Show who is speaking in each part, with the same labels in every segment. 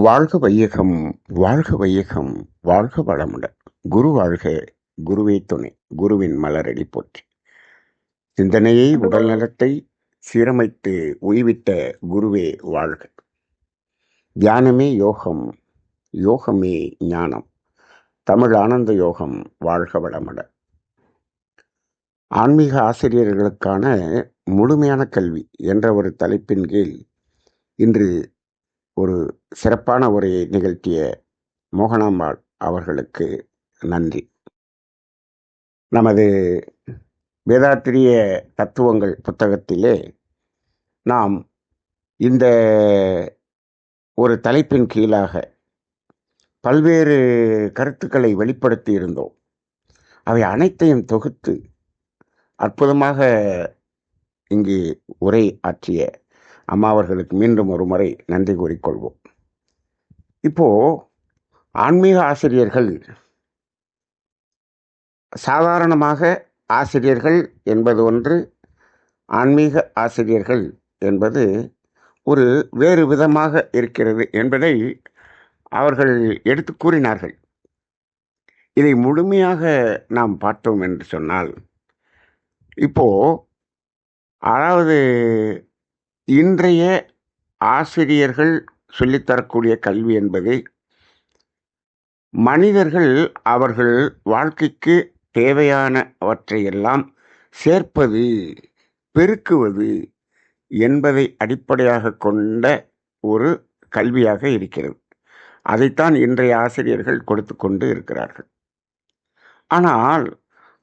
Speaker 1: வாழ்க வையகம், வாழ்க வையகம், வாழ்க வளமுடன். குரு வாழ்க, குருவே துணை. குருவின் மலரடி போற்றி. சிந்தனையை, உடல் நலத்தை சீரமைத்து உய்வித்த குருவே வாழ்க. தியானமே யோகம், யோகமே ஞானம். தமிழ் ஆனந்த யோகம். வாழ்க வளமுடன். ஆன்மீக ஆசிரியர்களுக்கான முழுமையான கல்வி என்ற ஒரு தலைப்பின் கீழ் இன்று ஒரு சிறப்பான உரையை நிகழ்த்திய மோகனாம்பாள் அவர்களுக்கு நன்றி. நமது வேதாத்திரிய தத்துவங்கள் புத்தகத்திலே நாம் இந்த ஒரு தலைப்பின் கீழாக பல்வேறு கருத்துக்களை வெளிப்படுத்தி இருந்தோம். அவை அனைத்தையும் தொகுத்து அற்புதமாக இங்கு உரை ஆற்றிய அம்மா அவர்களுக்கு மீண்டும் ஒரு முறை நன்றி கூறிக்கொள்வோம். இப்போ ஆன்மீக ஆசிரியர்கள், சாதாரணமாக ஆசிரியர்கள் என்பது ஒன்று, ஆன்மீக ஆசிரியர்கள் என்பது ஒரு வேறு விதமாக இருக்கிறது என்பதை அவர்கள் எடுத்து கூறினார்கள். இதை முழுமையாக நாம் பார்த்தோம் என்று சொன்னால், இப்போ அதாவது இன்றைய ஆசிரியர்கள் சொல்லித்தரக்கூடிய கல்வி என்பது மனிதர்கள் அவர்கள் வாழ்க்கைக்கு தேவையானவற்றையெல்லாம் சேர்ப்பது, பெருக்குவது என்பதை அடிப்படையாக கொண்ட ஒரு கல்வியாக இருக்கிறது. அதைத்தான் இன்றைய ஆசிரியர்கள் கொடுத்து கொண்டு இருக்கிறார்கள். ஆனால்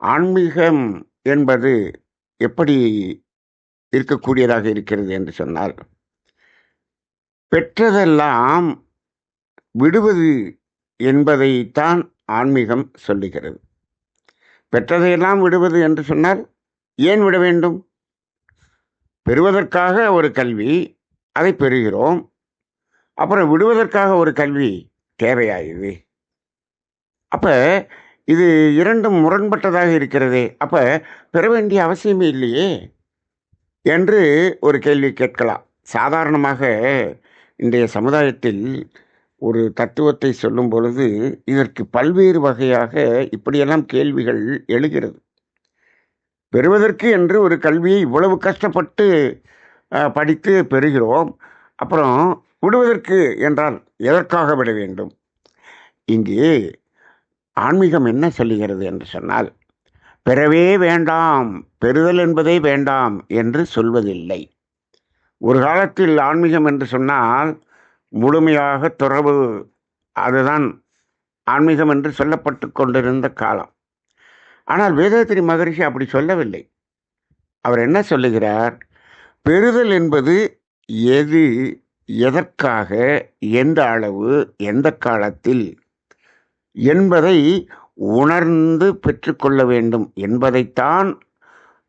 Speaker 1: ஆன்மீகம் என்பது எப்படி இருக்கக்கூடியதாக இருக்கிறது என்று சொன்னால், பெற்றதெல்லாம் விடுவது என்பதைத்தான் ஆன்மீகம் சொல்லுகிறது. பெற்றதையெல்லாம் விடுவது என்று சொன்னால் ஏன் விட வேண்டும்? பெறுவதற்காக ஒரு கல்வி, அதை பெறுகிறோம். அப்புறம் விடுவதற்காக ஒரு கல்வி தேவையாகுது. அப்ப இது இரண்டும் முரண்பட்டதாக இருக்கிறதே. அப்ப பெற வேண்டிய அவசியமே இல்லையே என்று ஒரு கேள்வி கேட்கலாம். சாதாரணமாக இன்றைய சமுதாயத்தில் ஒரு தத்துவத்தை சொல்லும் பொழுது இதற்கு பல்வேறு வகையாக இப்படியெல்லாம் கேள்விகள் எழுகிறது. பெறுவதற்கு என்று ஒரு கல்வியை இவ்வளவு கஷ்டப்பட்டு படித்து பெறுகிறோம். அப்புறம் விடுவதற்கு என்றால் எதற்காக விட வேண்டும்? இங்கே ஆன்மீகம் என்ன சொல்லுகிறது என்று சொன்னால், பெறவே வேண்டாம், பெறுதல் என்பதே வேண்டாம் என்று சொல்வதில்லை. ஒரு காலத்தில் ஆன்மீகம் என்று சொன்னால் முழுமையாக துறவு, அதுதான் ஆன்மீகம் என்று சொல்லப்பட்டு கொண்டிருந்த காலம். ஆனால் வேதாத்திரி மகரிஷி அப்படி சொல்லவில்லை. அவர் என்ன சொல்லுகிறார்? பெறுதல் என்பது எது, எதற்காக, எந்த அளவு, எந்த காலத்தில் என்பதை உணர்ந்து பெற்றுக்கொள்ள வேண்டும் என்பதைத்தான்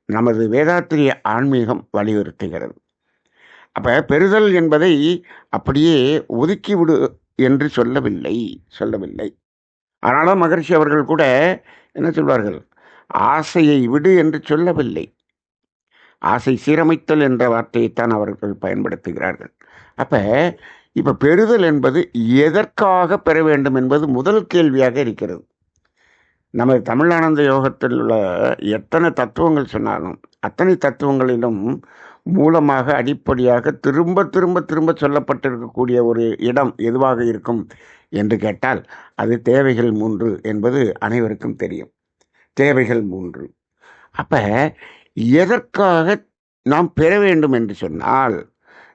Speaker 1: நமது வேதாத்திரிய ஆன்மீகம் வலியுறுத்துகிறது. அப்போ பெறுதல் என்பதை அப்படியே ஒதுக்கிவிடு என்று சொல்லவில்லை. அதனால மகரிஷி அவர்கள் கூட என்ன சொல்வார்கள்? ஆசையை விடு என்று சொல்லவில்லை. ஆசை சீரமைத்தல் என்ற வார்த்தையைத்தான் அவர்கள் பயன்படுத்துகிறார்கள். அப்போ இப்போ பெறுதல் என்பது எதற்காக பெற வேண்டும் என்பது முதல் கேள்வியாக இருக்கிறது. நமது தமிழ் ஆனந்த யோகத்தில் உள்ள எத்தனை தத்துவங்கள் சொன்னாலும் அத்தனை தத்துவங்களிலும் மூலமாக அடிப்படையாக திரும்ப திரும்ப திரும்ப சொல்லப்பட்டிருக்கக்கூடிய ஒரு இடம் எதுவாக இருக்கும் என்று கேட்டால் அது தேவைகள் 3 என்பது அனைவருக்கும் தெரியும். தேவைகள் 3. அப்போ எதற்காக நாம் பெற வேண்டும் என்று சொன்னால்,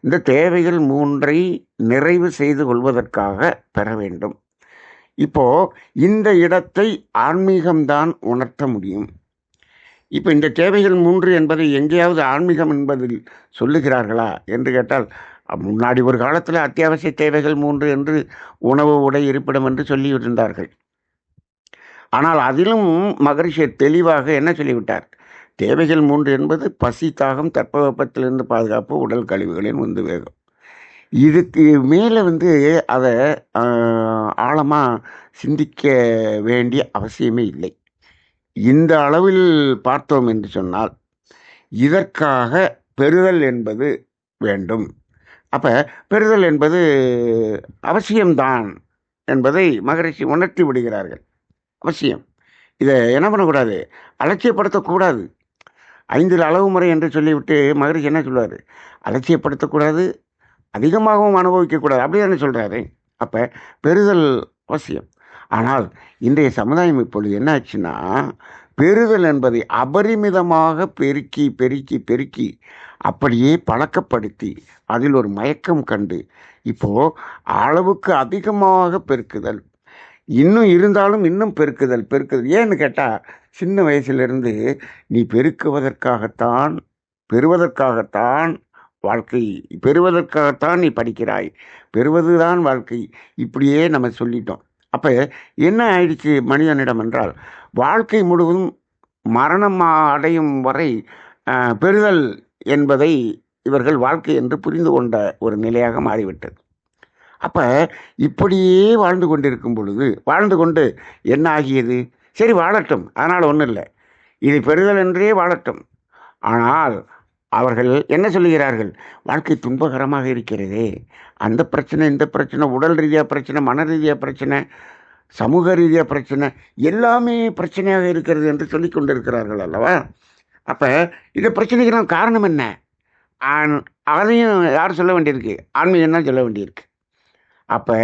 Speaker 1: இந்த தேவைகள் 3ஐ நிறைவு செய்து கொள்வதற்காக பெற வேண்டும். இப்போ இந்த இடத்தை ஆன்மீகம்தான் உணர்த்த முடியும். இப்போ இந்த தேவைகள் 3 என்பதை எங்கேயாவது ஆன்மீகம் என்பதில் சொல்லுகிறார்களா என்று கேட்டால், முன்னாடி ஒரு காலத்தில் அத்தியாவசிய தேவைகள் 3 என்று உணவு, உடை, இருப்பிடம் என்று சொல்லியிருந்தார்கள். ஆனால் அதிலும் மகரிஷி தெளிவாக என்ன சொல்லிவிட்டார்? தேவைகள் 3 என்பது பசி, தாகம், தட்பவெப்பத்திலிருந்து பாதுகாப்பு, உடல் கழிவுகளின் உந்து வேகம். இதுக்கு மேலே அதை ஆழமாக சிந்திக்க வேண்டிய அவசியமே இல்லை. இந்த அளவில் பார்த்தோம் என்று சொன்னால், இதற்காக பெறுதல் என்பது வேண்டும். அப்போ பெறுதல் என்பது அவசியம்தான் என்பதை மகரிஷி உணர்த்தி விடுகிறார்கள். அவசியம். இதை என்ன பண்ணக்கூடாது, அலட்சியப்படுத்தக்கூடாது. 5 அளவு முறை என்று சொல்லிவிட்டு மகரிஷி என்ன சொல்வார், அலட்சியப்படுத்தக்கூடாது, அதிகமாகவும் அனுபவிக்கக்கூடாது, அப்படி தானே சொல்கிறாரு. அப்போ பெறுதல் அவசியம். ஆனால் இன்றைய சமுதாயம் இப்பொழுது என்ன ஆச்சுன்னா, பெறுதல் என்பதை அபரிமிதமாக பெருக்கி பெருக்கி பெருக்கி அப்படியே பழக்கப்படுத்தி அதில் ஒரு மயக்கம் கண்டு இப்போ அளவுக்கு அதிகமாக பெருக்குதல், இன்னும் இருந்தாலும் இன்னும் பெருக்குதல் பெருக்குதல். ஏன்னு கேட்டால், சின்ன வயசுலேருந்து நீ பெருக்குவதற்காகத்தான், பெறுவதற்காகத்தான் வாழ்க்கை, பெறுவதற்காகத்தான் நீ படிக்கிறாய், பெறுவதுதான் வாழ்க்கை, இப்படியே நம்ம சொல்லிட்டோம். அப்போ என்ன ஆயிடுச்சு மனிதனிடம் என்றால், வாழ்க்கை முழுவதும் மரணம் அடையும் வரை பெறுதல் என்பதை இவர்கள் வாழ்க்கை என்று புரிந்து கொண்ட ஒரு நிலையாக மாறிவிட்டது. அப்போ இப்படியே வாழ்ந்து கொண்டிருக்கும் பொழுது, வாழ்ந்து கொண்டு என்ன ஆகியது, சரி வாழட்டும், அதனால் ஒன்றும் இல்லை, இது பெறுதல் என்றே வாழட்டும். ஆனால் அவர்கள் என்ன சொல்லுகிறார்கள், வாழ்க்கை துன்பகரமாக இருக்கிறதே, அந்த பிரச்சனை இந்த பிரச்சனை, உடல் ரீதியாக பிரச்சனை, மன ரீதியாக பிரச்சனை, சமூக ரீதியாக பிரச்சனை, எல்லாமே பிரச்சனையாக இருக்கிறது என்று சொல்லி கொண்டிருக்கிறார்கள் அல்லவா. அப்போ இந்த பிரச்சனைக்கெல்லாம் காரணம் என்ன, அதையும் யார் சொல்ல வேண்டியிருக்கு, ஆன்மீகம் தான் சொல்ல வேண்டியிருக்கு. அப்போ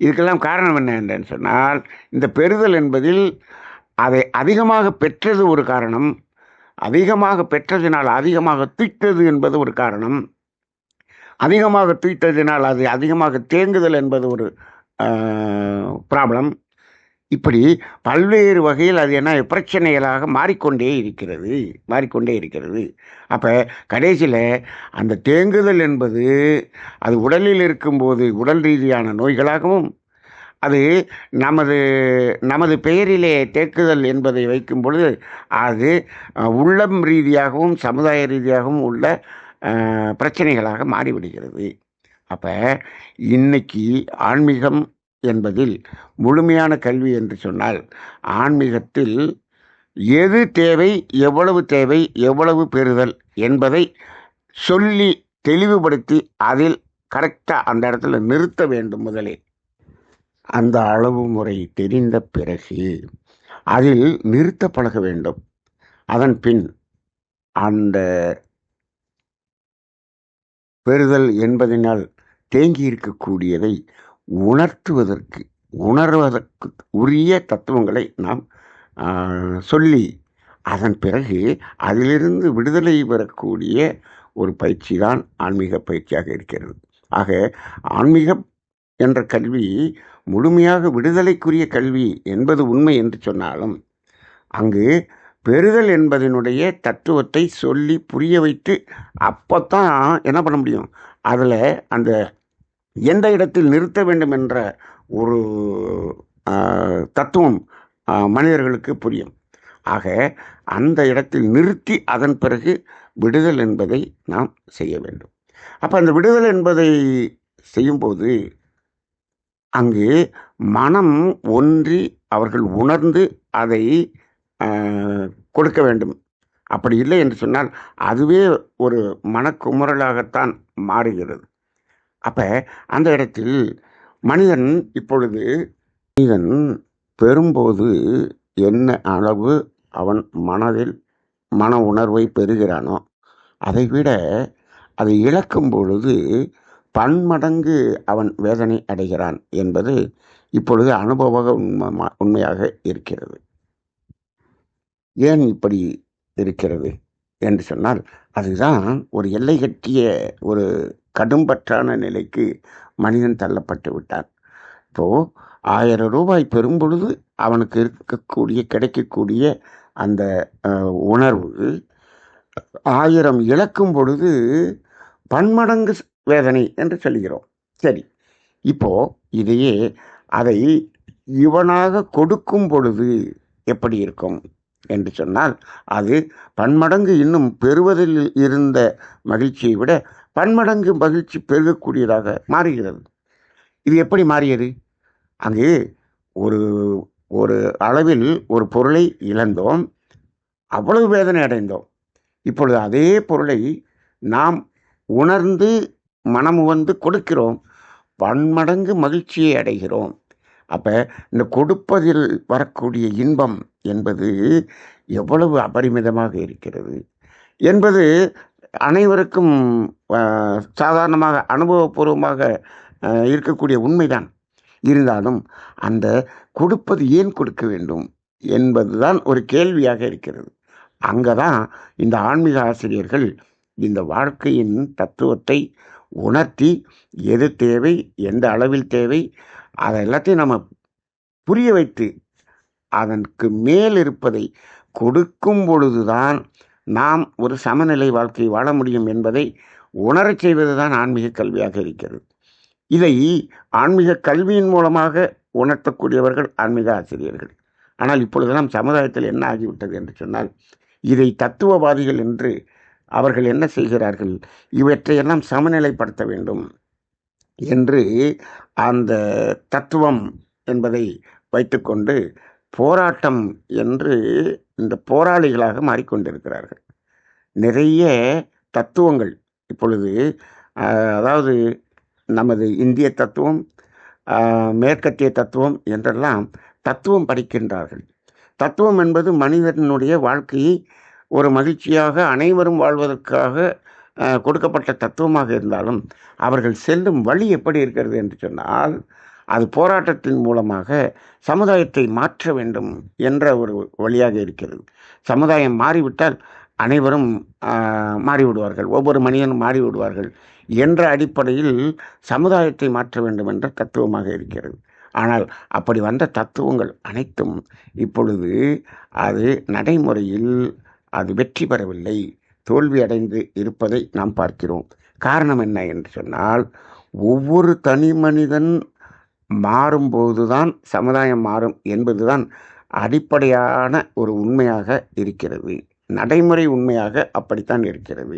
Speaker 1: இதுக்கெல்லாம் காரணம் என்ன என்று சொன்னால், இந்த பெறுதல் என்பதில் அதை அதிகமாக பெற்றது ஒரு காரணம், அதிகமாக பெற்றதினால் அதிகமாக தூய்த்தது என்பது ஒரு காரணம், அதிகமாக தூய்த்ததினால் அது அதிகமாக தேங்குதல் என்பது ஒரு ப்ராப்ளம். இப்படி பல்வேறு வகையில் அது என்ன பிரச்சனைகளாக மாறிக்கொண்டே இருக்கிறது. அப்போ கடைசியில் அந்த தேங்குதல் என்பது அது உடலில் இருக்கும்போது உடல் ரீதியான நோய்களாகவும், அது நமது பெயரிலே தேக்குதல் என்பதை வைக்கும் பொழுது அது உள்ளம் ரீதியாகவும் சமுதாய ரீதியாகவும் உள்ள பிரச்சனைகளாக மாறிவிடுகிறது. அப்போ இன்னைக்கு ஆன்மீகம் என்பதில் முழுமையான கல்வி என்று சொன்னால், ஆன்மீகத்தில் எது தேவை, எவ்வளவு பெறுதல் என்பதை சொல்லி தெளிவுபடுத்தி அதில் கரெக்டாக அந்த இடத்துல நிறுத்த வேண்டும். முதலில் அந்த அளவு முறை தெரிந்த பிறகு அதில் நிறுத்த பழக வேண்டும். அதன் பின் அந்த பெறுதல் என்பதனால் தேங்கி இருக்கக்கூடியதை உணர்வதற்கு உரிய தத்துவங்களை நாம் சொல்லி அதன் பிறகு அதிலிருந்து விடுதலை பெறக்கூடிய ஒரு பயிற்சி தான் ஆன்மீக பயிற்சியாக இருக்கிறது. ஆக ஆன்மீகம் என்ற கல்வி முழுமையாக விடுதலைக்குரிய கல்வி என்பது உண்மை என்று சொன்னாலும், அங்கு பெறுதல் என்பதனுடைய தத்துவத்தை சொல்லி புரிய வைத்து அப்போத்தான் என்ன பண்ண முடியும், அதில் அந்த எந்த இடத்தில் நிறுத்த வேண்டும் என்ற ஒரு தத்துவம் மனிதர்களுக்கு புரியும். ஆக அந்த இடத்தில் நிறுத்தி அதன் பிறகு விடுதல் என்பதை நாம் செய்ய வேண்டும். அப்போ அந்த விடுதல் என்பதை செய்யும்போது அங்கு மனம் ஒன்றி அவர்கள் உணர்ந்து அதை கொடுக்க வேண்டும். அப்படி இல்லை என்று சொன்னால் அதுவே ஒரு மனக்குமுறலாகத்தான் மாறுகிறது. அப்போ அந்த இடத்தில் மனிதன் பெறும்போது என்ன அளவு அவன் மனதில் மன உணர்வை பெறுகிறானோ, அதைவிட அதை இழக்கும் பொழுது பன்மடங்கு அவன் வேதனை அடைகிறான் என்பது இப்பொழுது அனுபவ உண்மையாக இருக்கிறது. ஏன் இப்படி இருக்கிறது என்று சொன்னால், அதுதான் ஒரு எல்லை கட்டிய ஒரு கடும்பற்றான நிலைக்கு மனிதன் தள்ளப்பட்டு விட்டான். இப்போது 1000 ரூபாய் பெறும் பொழுது அவனுக்கு கிடைக்கக்கூடிய அந்த உணர்வு 1000 இழக்கும் பொழுது பன்மடங்கு வேதனை என்று சொல்கிறோம். சரி, இப்போ இதையே அதை இவனாக கொடுக்கும் பொழுது எப்படி இருக்கும் என்று சொன்னால், அது பன்மடங்கு இன்னும் பெறுவதில் இருந்த மகிழ்ச்சியை விட பன்மடங்கு மகிழ்ச்சி பெருகக்கூடியதாக மாறுகிறது. இது எப்படி மாறியது? அங்கு ஒரு அளவில் ஒரு பொருளை இழந்தோம், அவ்வளவு வேதனை அடைந்தோம். இப்பொழுது அதே பொருளை நாம் உணர்ந்து மனமுவந்து கொடுக்கிறோம், பன்மடங்கு மகிழ்ச்சியை அடைகிறோம். அப்போ இந்த கொடுப்பதில் வரக்கூடிய இன்பம் என்பது எவ்வளவு அபரிமிதமாக இருக்கிறது என்பது அனைவருக்கும் சாதாரணமாக அனுபவபூர்வமாக இருக்கக்கூடிய உண்மைதான். இருந்தாலும் அந்த கொடுப்பது ஏன் கொடுக்க வேண்டும் என்பதுதான் ஒரு கேள்வியாக இருக்கிறது. அங்கே தான் இந்த ஆன்மீக ஆசிரியர்கள் இந்த வாழ்க்கையின் தத்துவத்தை உணர்த்தி எது தேவை, எந்த அளவில் தேவை, அதை எல்லாத்தையும் நம்ம புரிய வைத்து அதற்கு மேல் இருப்பதை கொடுக்கும் பொழுதுதான் நாம் ஒரு சமநிலை வாழ்க்கை வாழ முடியும் என்பதை உணரச் செய்வது தான் ஆன்மீக கல்வியாக இருக்கிறது. இதை ஆன்மீக கல்வியின் மூலமாக உணர்த்தக்கூடியவர்கள் ஆன்மீக ஆசிரியர்கள். ஆனால் இப்பொழுதெல்லாம் சமுதாயத்தில் என்ன ஆகிவிட்டது என்று சொன்னால், இதை தத்துவவாதிகள் என்று அவர்கள் என்ன செய்கிறார்கள், இவற்றையெல்லாம் சமநிலைப்படுத்த வேண்டும் என்று அந்த தத்துவம் என்பதை வைத்துக்கொண்டு போராட்டம் என்று இந்த போராளிகளாக மாறிக்கொண்டிருக்கிறார்கள். நிறைய தத்துவங்கள் இப்பொழுது அதாவது நமது இந்திய தத்துவம், மேற்கத்திய தத்துவம் என்றெல்லாம் தத்துவம் படிக்கின்றார்கள். தத்துவம் என்பது மனிதனுடைய வாழ்க்கையை ஒரு மகிழ்ச்சியாக அனைவரும் வாழ்வதற்காக கொடுக்கப்பட்ட தத்துவமாக இருந்தாலும் அவர்கள் செல்லும் வழி எப்படி இருக்கிறது என்று சொன்னால், அது போராட்டத்தின் மூலமாக சமுதாயத்தை மாற்ற வேண்டும் என்ற ஒரு வழியாக இருக்கிறது. சமுதாயம் மாறிவிட்டால் அனைவரும் மாறிவிடுவார்கள், ஒவ்வொரு மனிதனும் மாறிவிடுவார்கள் என்ற அடிப்படையில் சமுதாயத்தை மாற்ற வேண்டும் என்ற தத்துவமாக இருக்கிறது. ஆனால் அப்படி வந்த தத்துவங்கள் அனைத்தும் இப்பொழுது அது நடைமுறையில் அது வெற்றி பெறவில்லை, தோல்வி அடைந்து இருப்பதை நாம் பார்க்கிறோம். காரணம் என்ன என்று சொன்னால், ஒவ்வொரு தனி மனிதன் மாறும்போதுதான் சமுதாயம் மாறும் என்பதுதான் அடிப்படையான ஒரு உண்மையாக இருக்கிறது. நடைமுறை உண்மையாக அப்படித்தான் இருக்கிறது.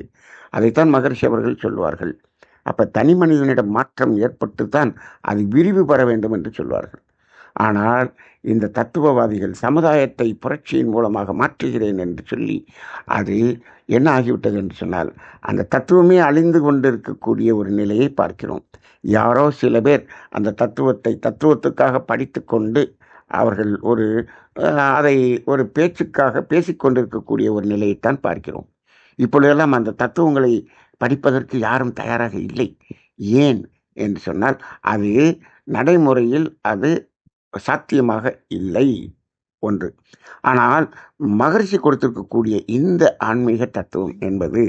Speaker 1: அதைத்தான் மகரிஷி அவர்கள் சொல்வார்கள். அப்போ தனி மனிதனிடம் மாற்றம் ஏற்பட்டு தான் அது விரிவு பெற வேண்டும் என்று சொல்வார்கள். ஆனால் இந்த தத்துவவாதிகள் சமுதாயத்தை புரட்சியின் மூலமாக மாற்றுகிறேன் என்று சொல்லி அது என்ன ஆகிவிட்டது என்று சொன்னால், அந்த தத்துவமே அழிந்து கொண்டிருக்கக்கூடிய ஒரு நிலையை பார்க்கிறோம். யாரோ சில பேர் அந்த தத்துவத்துக்காக படித்து கொண்டு அவர்கள் அதை ஒரு பேச்சுக்காக பேசிக்கொண்டிருக்கக்கூடிய ஒரு நிலையைத்தான் பார்க்கிறோம். இப்பொழுதெல்லாம் அந்த தத்துவங்களை படிப்பதற்கு யாரும் தயாராக இல்லை. ஏன் என்று சொன்னால், அது நடைமுறையில் அது சாத்தியமாக இல்லை ஒன்று. ஆனால் மகரிஷி கொடுத்திருக்கக்கூடிய இந்த ஆன்மீக தத்துவம் என்பது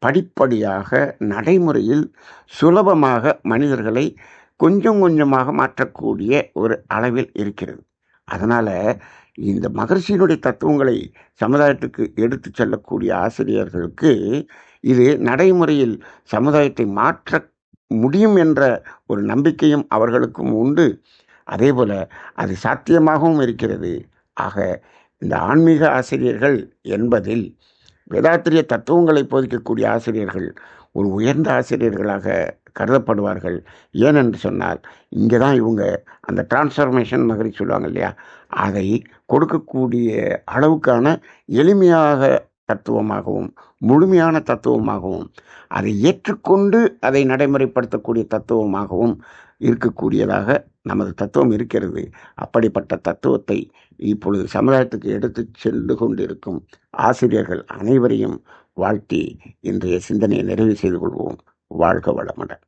Speaker 1: படிப்படியாக நடைமுறையில் சுலபமாக மனிதர்களை கொஞ்சம் கொஞ்சமாக மாற்றக்கூடிய ஒரு அளவில் இருக்கிறது. அதனால் இந்த மகரிஷியினுடைய தத்துவங்களை சமுதாயத்துக்கு எடுத்து செல்லக்கூடிய ஆசிரியர்களுக்கு இது நடைமுறையில் சமுதாயத்தை மாற்ற முடியும் என்ற ஒரு நம்பிக்கையும் அவர்களுக்கும் உண்டு. அதே போல் அது சாத்தியமாகவும் இருக்கிறது. ஆக இந்த ஆன்மீக ஆசிரியர்கள் என்பதில் வேதாத்திரிய தத்துவங்களை போதிக்கக்கூடிய ஆசிரியர்கள் ஒரு உயர்ந்த ஆசிரியர்களாக கருதப்படுவார்கள். ஏனென்று சொன்னால், இங்கே தான் இவங்க அந்த டிரான்ஸ்ஃபர்மேஷன் மாதிரி சொல்லுவாங்க இல்லையா, அதை கொடுக்கக்கூடிய அளவுக்கான எளிமையாக தத்துவமாகவும் முழுமையான தத்துவமாகவும் அதை ஏற்றுக்கொண்டு அதை நடைமுறைப்படுத்தக்கூடிய தத்துவமாகவும் இருக்கக்கூடியதாக நமது தத்துவம் இருக்கிறது. அப்படிப்பட்ட தத்துவத்தை இப்பொழுது சமுதாயத்துக்கு எடுத்து சென்று கொண்டிருக்கும் ஆசிரியர்கள் அனைவரையும் வாழ்த்தி இன்றைய சிந்தனையை நிறைவு செய்து கொள்வோம். வாழ்க வளமுடன்.